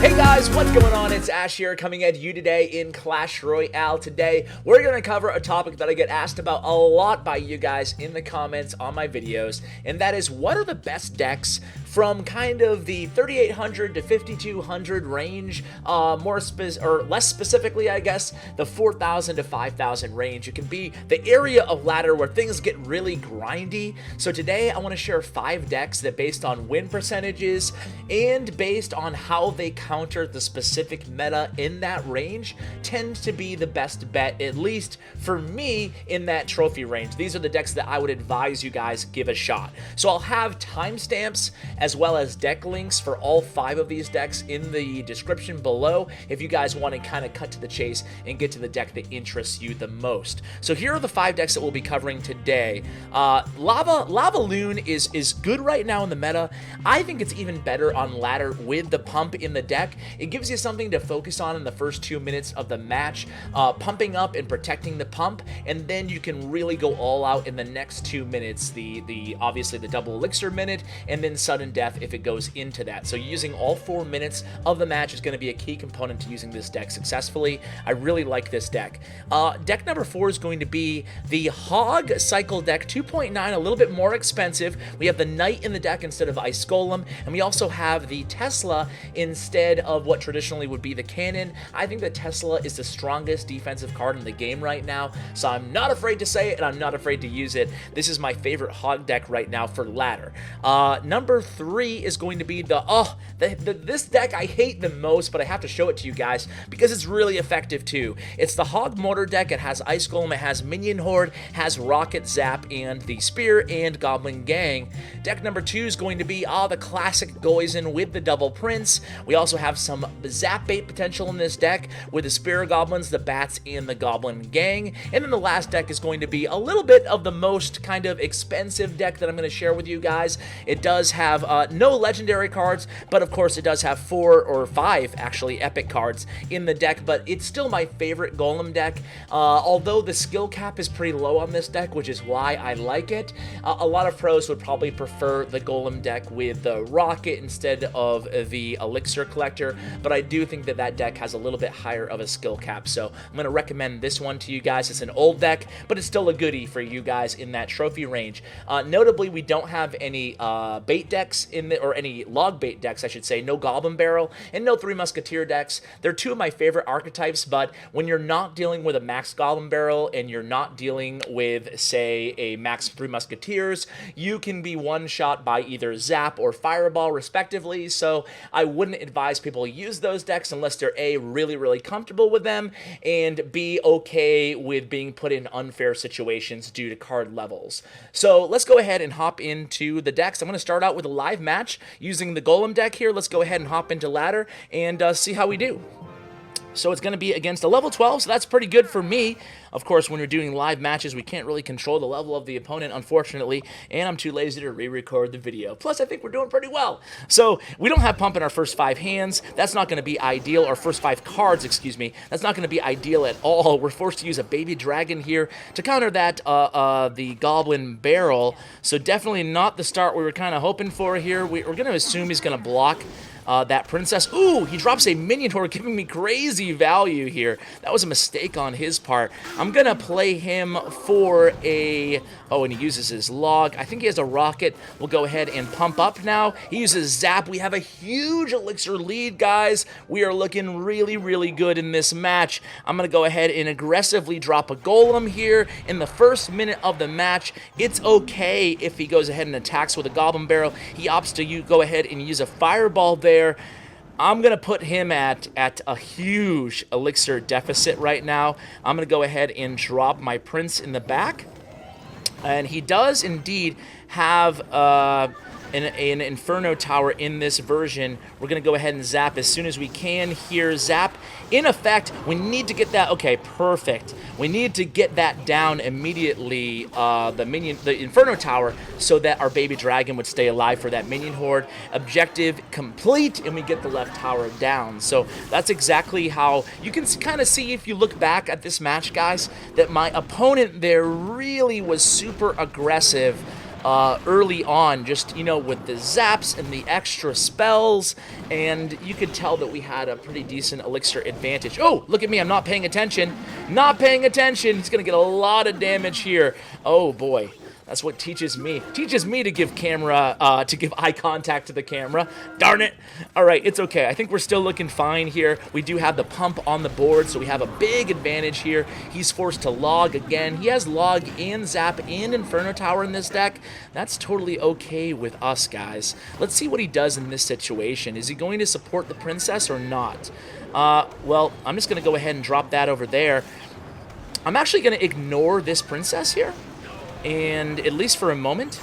Hey guys, what's going on? It's Ash here coming at you today in Clash Royale. Today, we're going to cover a topic that I get asked about a lot by you guys in the comments on my videos, and that is what are the best decks from kind of the 3,800 to 5,200 range, less specifically, I guess, the 4,000 to 5,000 range. It can be the area of ladder where things get really grindy. So today, I want to share 5 decks that based on win percentages and based on how they counter the specific meta in that range tend to be the best bet, at least for me, in that trophy range. These are the decks that I would advise you guys give a shot. So I'll have timestamps as well as deck links for all 5 of these decks in the description below if you guys want to kind of cut to the chase and get to the deck that interests you the most. So here are the 5 decks that we'll be covering today. LavaLoon is good right now in the meta. I think it's even better on ladder with the pump in the deck. It gives you something to focus on in the first 2 minutes of the match, pumping up and protecting the pump, and then you can really go all out in the next 2 minutes, obviously the double elixir minute, and then sudden death if it goes into that. So using all 4 minutes of the match is going to be a key component to using this deck successfully. I really like this deck. Deck number 4 is going to be the Hog Cycle Deck 2.9, a little bit more expensive. We have the Knight in the deck instead of Ice Golem, and we also have the Tesla instead of what traditionally would be the Cannon. I think the Tesla is the strongest defensive card in the game right now, so I'm not afraid to say it, and I'm not afraid to use it. This is my favorite Hog deck right now for ladder. Number 3 is going to be this deck I hate the most, but I have to show it to you guys because it's really effective too. It's the Hog Mortar deck. It has Ice Golem, it has Minion Horde, has Rocket Zap, and the Spear and Goblin Gang. Deck number 2 is going to be the classic Goizen with the Double Prince. We also have some Zap bait potential in this deck with the Spear Goblins, the Bats, and the Goblin Gang. And then the last deck is going to be a little bit of the most kind of expensive deck that I'm going to share with you guys. It does have no legendary cards, but of course it does have 4 or 5 actually epic cards in the deck, but it's still my favorite Golem deck, although the skill cap is pretty low on this deck, which is why I like it. A lot of pros would probably prefer the Golem deck with the Rocket instead of the Elixir Collector, but I do think that that deck has a little bit higher of a skill cap, so I'm going to recommend this one to you guys. It's an old deck, but it's still a goodie for you guys in that trophy range. Notably, we don't have any bait decks or any log bait decks, I should say. No Goblin Barrel and no Three Musketeer decks. They're 2 of my favorite archetypes, but when you're not dealing with a max Goblin Barrel and you're not dealing with, say, a max Three Musketeers, you can be one-shot by either Zap or Fireball, respectively, so I wouldn't advise people use those decks unless they're A, really, really comfortable with them, and B, okay with being put in unfair situations due to card levels. So let's go ahead and hop into the decks. I'm going to start out with a live match using the Golem deck here. Let's go ahead and hop into ladder and see how we do. So it's going to be against a level 12, so that's pretty good for me. Of course, when you're doing live matches, we can't really control the level of the opponent, unfortunately, and I'm too lazy to re-record the video. Plus, I think we're doing pretty well. So we don't have pump in our first 5 hands. That's not going to be ideal. Or first 5 cards, excuse me. That's not going to be ideal at all. We're forced to use a baby dragon here to counter that the Goblin Barrel. So definitely not the start we were kind of hoping for here. We're going to assume he's going to block that princess. Ooh, he drops a Minion Horde, giving me crazy value here. That was a mistake on his part. I'm going to play him for a... Oh, and he uses his log. I think he has a rocket. We'll go ahead and pump up now. He uses Zap. We have a huge elixir lead, guys. We are looking really, really good in this match. I'm going to go ahead and aggressively drop a Golem here in the first minute of the match. It's okay if he goes ahead and attacks with a Goblin Barrel. He opts to go ahead and use a Fireball there. I'm going to put him at a huge elixir deficit right now. I'm going to go ahead and drop my Prince in the back. And he does indeed have an Inferno Tower in this version. We're going to go ahead and zap as soon as we can here. Zap. In effect, we need to get that... Okay, perfect. We need to get that down immediately, the Inferno Tower, so that our baby dragon would stay alive for that Minion Horde. Objective complete, and we get the left tower down. So that's exactly how... You can kind of see, if you look back at this match, guys, that my opponent there really was super aggressive early on, just, you know, with the zaps and the extra spells, and you could tell that we had a pretty decent elixir advantage. Oh, look at me, I'm not paying attention. Not paying attention. He's going to get a lot of damage here. Oh, boy. That's what teaches me. Teaches me to give eye contact to the camera. Darn it. All right, it's okay. I think we're still looking fine here. We do have the pump on the board, so we have a big advantage here. He's forced to log again. He has log and zap and Inferno Tower in this deck. That's totally okay with us, guys. Let's see what he does in this situation. Is he going to support the princess or not? Well, I'm just going to go ahead and drop that over there. I'm actually going to ignore this princess here. And at least for a moment,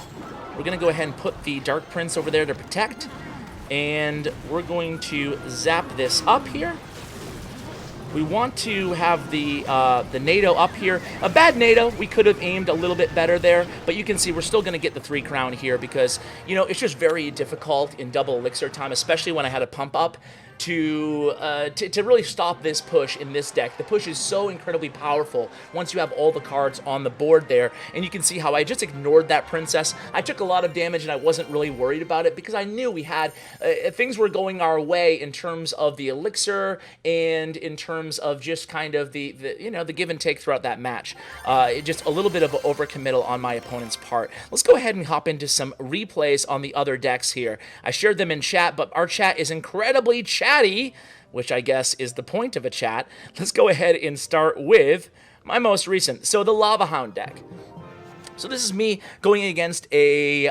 we're going to go ahead and put the Dark Prince over there to protect. And we're going to zap this up here. We want to have the NATO up here. A bad NATO. We could have aimed a little bit better there. But you can see we're still going to get the 3 crown here because, you know, it's just very difficult in double elixir time, especially when I had a pump up. To really stop this push in this deck. The push is so incredibly powerful once you have all the cards on the board there, and you can see how I just ignored that princess. I took a lot of damage and I wasn't really worried about it because I knew we had things were going our way in terms of the elixir and in terms of just kind of the you know, the give and take throughout that match. Just a little bit of an overcommittal on my opponent's part. Let's go ahead and hop into some replays on the other decks here. I shared them in chat, but our chat is incredibly chatty, which I guess is the point of a chat. Let's go ahead and start with my most recent. So the Lava Hound deck. So this is me going against a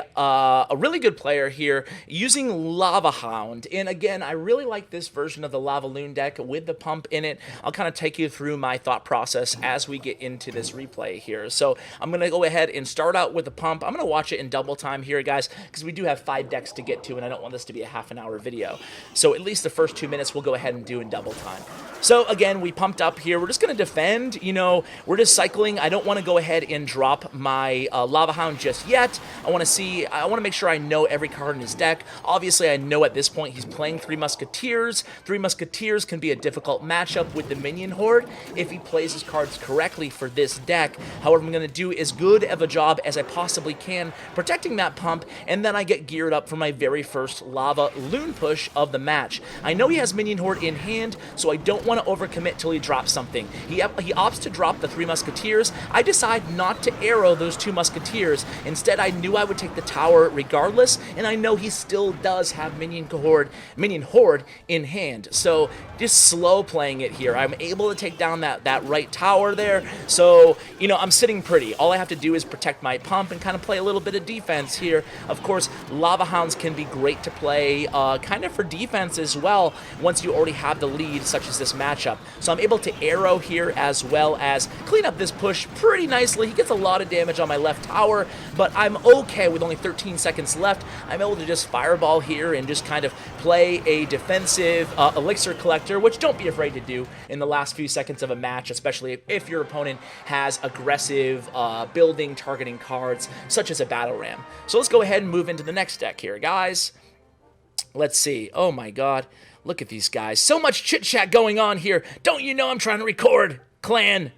really good player here using Lava Hound. And again, I really like this version of the LavaLoon deck with the pump in it. I'll kind of take you through my thought process as we get into this replay here. So I'm going to go ahead and start out with the pump. I'm going to watch it in double time here, guys, because we do have 5 decks to get to, and I don't want this to be a half-an-hour video. So at least the first 2 minutes we'll go ahead and do in double time. So again, we pumped up here. We're just going to defend. You know, we're just cycling. I don't want to go ahead and drop my Lava Hound just yet. I want to make sure I know every card in his deck. Obviously, I know at this point he's playing 3 Musketeers. 3 Musketeers can be a difficult matchup with the Minion Horde if he plays his cards correctly for this deck. However, I'm going to do as good of a job as I possibly can protecting that pump, and then I get geared up for my very first LavaLoon push of the match. I know he has Minion Horde in hand, so I don't want to overcommit till he drops something. He opts to drop the 3 Musketeers. I decide not to arrow those 2 Musketeers. Instead, I knew I would take the tower regardless, and I know he still does have Minion Horde in hand. So just slow playing it here. I'm able to take down that right tower there. So, you know, I'm sitting pretty. All I have to do is protect my pump and kind of play a little bit of defense here. Of course, Lava Hounds can be great to play kind of for defense as well once you already have the lead, such as this matchup. So I'm able to arrow here as well as clean up this push pretty nicely. He gets a lot of damage on my left tower, but I'm okay with only 13 seconds left. I'm able to just fireball here and just kind of play a defensive elixir collector, which don't be afraid to do in the last few seconds of a match, especially if your opponent has aggressive building targeting cards such as a battle ram. So let's go ahead and move into the next deck here, guys. Let's see. Oh my god. Look at these guys. So much chit-chat going on here. Don't you know I'm trying to record, clan?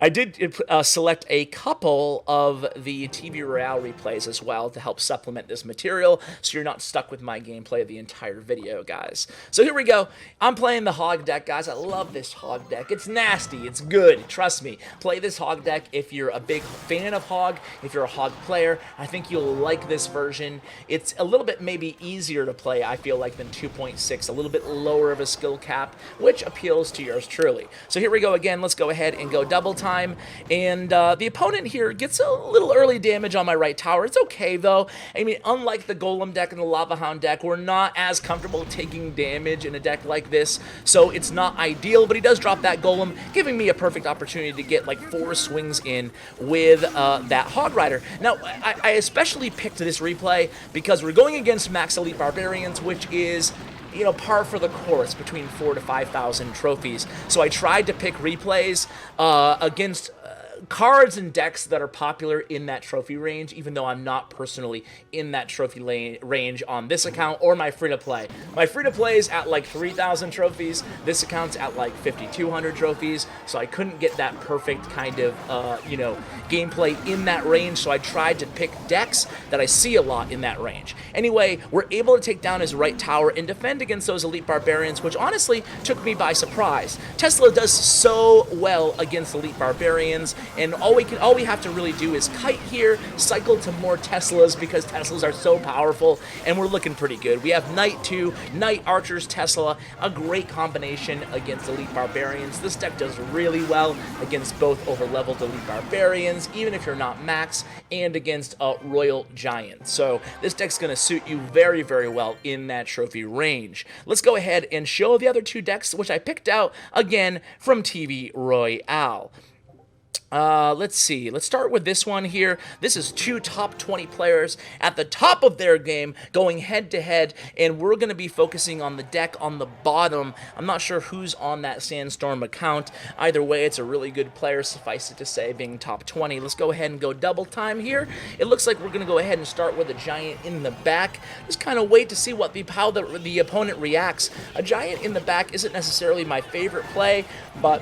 I did select a couple of the TV Royale replays as well to help supplement this material, so you're not stuck with my gameplay of the entire video, guys. So here we go. I'm playing the Hog Deck, guys. I love this Hog Deck. It's nasty. It's good. Trust me. Play this Hog Deck if you're a big fan of Hog, if you're a Hog player. I think you'll like this version. It's a little bit maybe easier to play, I feel like, than 2.6. A little bit lower of a skill cap, which appeals to yours truly. So here we go again. Let's go ahead and go double time, and the opponent here gets a little early damage on my right tower. It's okay though. I mean, unlike the Golem deck and the Lava Hound deck, we're not as comfortable taking damage in a deck like this, so it's not ideal, but he does drop that Golem, giving me a perfect opportunity to get like 4 swings in with that Hog Rider. Now, I especially picked this replay because we're going against Max Elite Barbarians, which is, you know, par for the course between 4,000 to 5,000 trophies. So I tried to pick replays against cards and decks that are popular in that trophy range, even though I'm not personally in that trophy range on this account or my free-to-play. My free-to-play is at like 3,000 trophies. This account's at like 5,200 trophies, so I couldn't get that perfect kind of, you know, gameplay in that range, so I tried to pick decks that I see a lot in that range. Anyway, we're able to take down his right tower and defend against those elite barbarians, which honestly took me by surprise. Tesla does so well against elite barbarians, and all we have to really do is kite here, cycle to more Teslas because Teslas are so powerful, and we're looking pretty good. We have Knight 2, Knight Archers Tesla, a great combination against elite barbarians. This deck does really well against both over-leveled elite barbarians, even if you're not max, and against Royal Giant. So this deck's going to suit you very, very well in that trophy range. Let's go ahead and show the other two decks, which I picked out, again, from TV Royale. Let's see. Let's start with this one here. This is two top 20 players at the top of their game going head-to-head, and we're going to be focusing on the deck on the bottom. I'm not sure who's on that Sandstorm account. Either way, it's a really good player, suffice it to say, being top 20. Let's go ahead and go double time here. It looks like we're going to go ahead and start with a Giant in the back. Just kind of wait to see what how the opponent reacts. A Giant in the back isn't necessarily my favorite play, but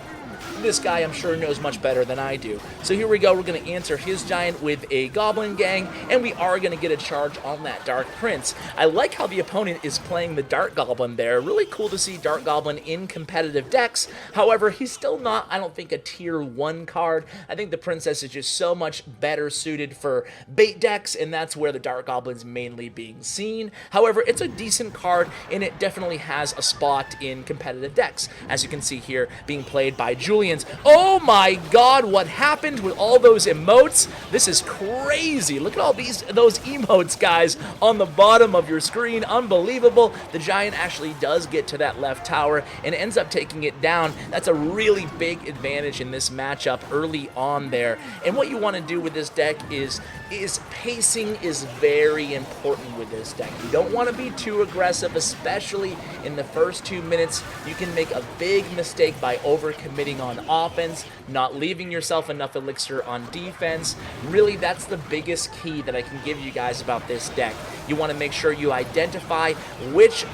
this guy, I'm sure, knows much better than I do. So here we go. We're going to answer his Giant with a Goblin Gang, and we are going to get a charge on that Dark Prince. I like how the opponent is playing the Dark Goblin there. Really cool to see Dark Goblin in competitive decks. However, he's still not, I don't think, a tier 1 card. I think the Princess is just so much better suited for bait decks, and that's where the Dark Goblin's mainly being seen. However, it's a decent card, and it definitely has a spot in competitive decks. As you can see here, being played by Julian's. Oh my god, what happened with all those emotes? This is crazy. Look at all those emotes, guys, on the bottom of your screen. Unbelievable. The Giant actually does get to that left tower and ends up taking it down. That's a really big advantage in this matchup early on there. And what you want to do with this deck is pacing is very important with this deck. You don't want to be too aggressive, especially in the first 2 minutes. You can make a big mistake by overcommitting on offense, not leaving yourself enough elixir on defense. Really, that's the biggest key that I can give you guys about this deck. You want to make sure you identify which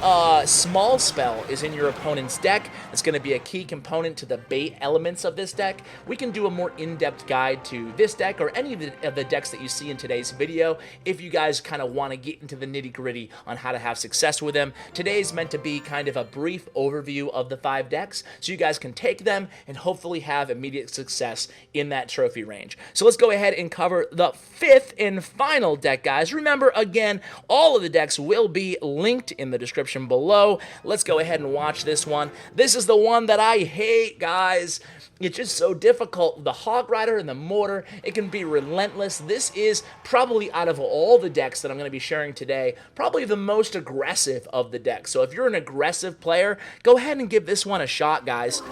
small spell is in your opponent's deck. It's going to be a key component to the bait elements of this deck. We can do a more in-depth guide to this deck or any of the decks that you see in today's video if you guys kind of want to get into the nitty-gritty on how to have success with them. Today's meant to be kind of a brief overview of the 5 decks so you guys can take them and hopefully have immediate success in that trophy range. So let's go ahead and cover the 5th and final deck, guys. Remember, again, all of the decks will be linked in the description below. Let's go ahead and watch this one. This is the one that I hate, guys. It's just so difficult. The Hog Rider and the Mortar, it can be relentless. This is probably, out of all the decks that I'm going to be sharing today, probably the most aggressive of the decks. So if you're an aggressive player, go ahead and give this one a shot, guys.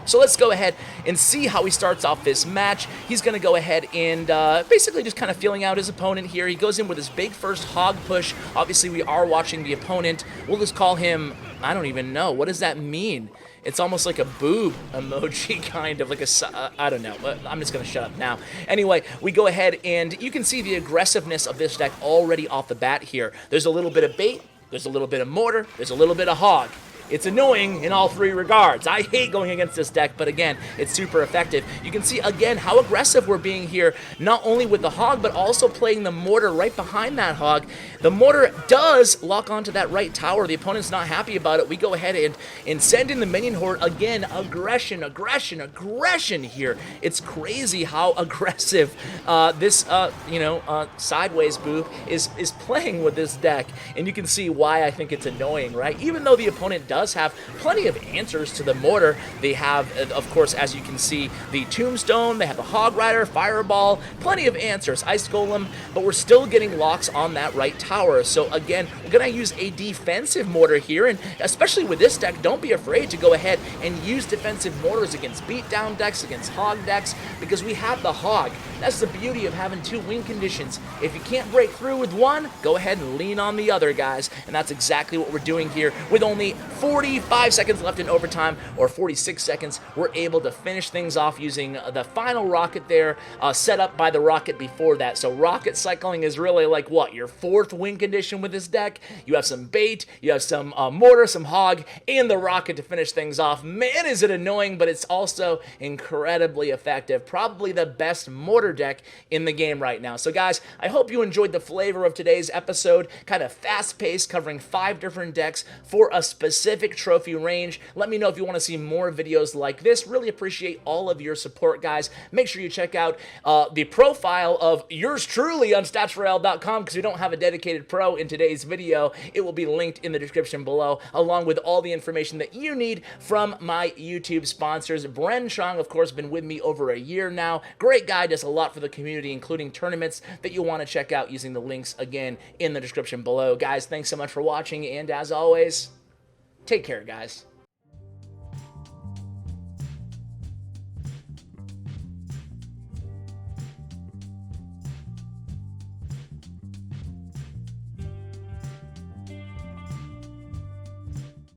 So let's go ahead and see how he starts off this match. He's going to go ahead and basically just kind of feeling out his opponent here. He goes in with his big first hog push. Obviously, we are watching the opponent. We'll just call him, I don't even know. What does that mean? It's almost like a boob emoji, kind of like a, I don't know. I'm just going to shut up now. Anyway, we go ahead and you can see the aggressiveness of this deck already off the bat here. There's a little bit of bait. There's a little bit of mortar. There's a little bit of hog. It's annoying in all 3 regards. I hate going against this deck, but again, it's super effective. You can see, again, how aggressive we're being here, not only with the hog, but also playing the mortar right behind that hog. The mortar does lock onto that right tower. The opponent's not happy about it. We go ahead and send in the minion horde. Again, aggression, aggression, aggression here. It's crazy how aggressive this, sideways boob is playing with this deck. And you can see why I think it's annoying, right? Even though the opponent does have plenty of answers to the mortar. They have, of course, as you can see, the Tombstone, they have the Hog Rider, Fireball, plenty of answers, Ice Golem, but we're still getting locks on that right tower. So again, we're going to use a defensive mortar here, and especially with this deck, don't be afraid to go ahead and use defensive mortars against beatdown decks, against hog decks, because we have the hog. That's the beauty of having 2 win conditions. If you can't break through with one, go ahead and lean on the other, guys, and that's exactly what we're doing here with only 4 45 seconds left in overtime, or 46 seconds, we're able to finish things off using the final rocket there, set up by the rocket before that. So rocket cycling is really like what, your fourth win condition with this deck. You have some bait, you have some mortar, some hog, and the rocket to finish things off. Man, is it annoying, but it's also incredibly effective. Probably the best mortar deck in the game right now. So guys, I hope you enjoyed the flavor of today's episode, kind of fast-paced, covering 5 different decks for a specific trophy range. Let me know if you want to see more videos like this. Really appreciate all of your support, guys. Make sure you check out the profile of yours truly on StatsRoyale.com, because we don't have a dedicated pro in today's video. It will be linked in the description below, along with all the information that you need from my YouTube sponsors. Bren Chong, of course, been with me over a year now. Great guy, does a lot for the community, including tournaments that you'll want to check out using the links, again, in the description below. Guys, thanks so much for watching, and as always, take care, guys.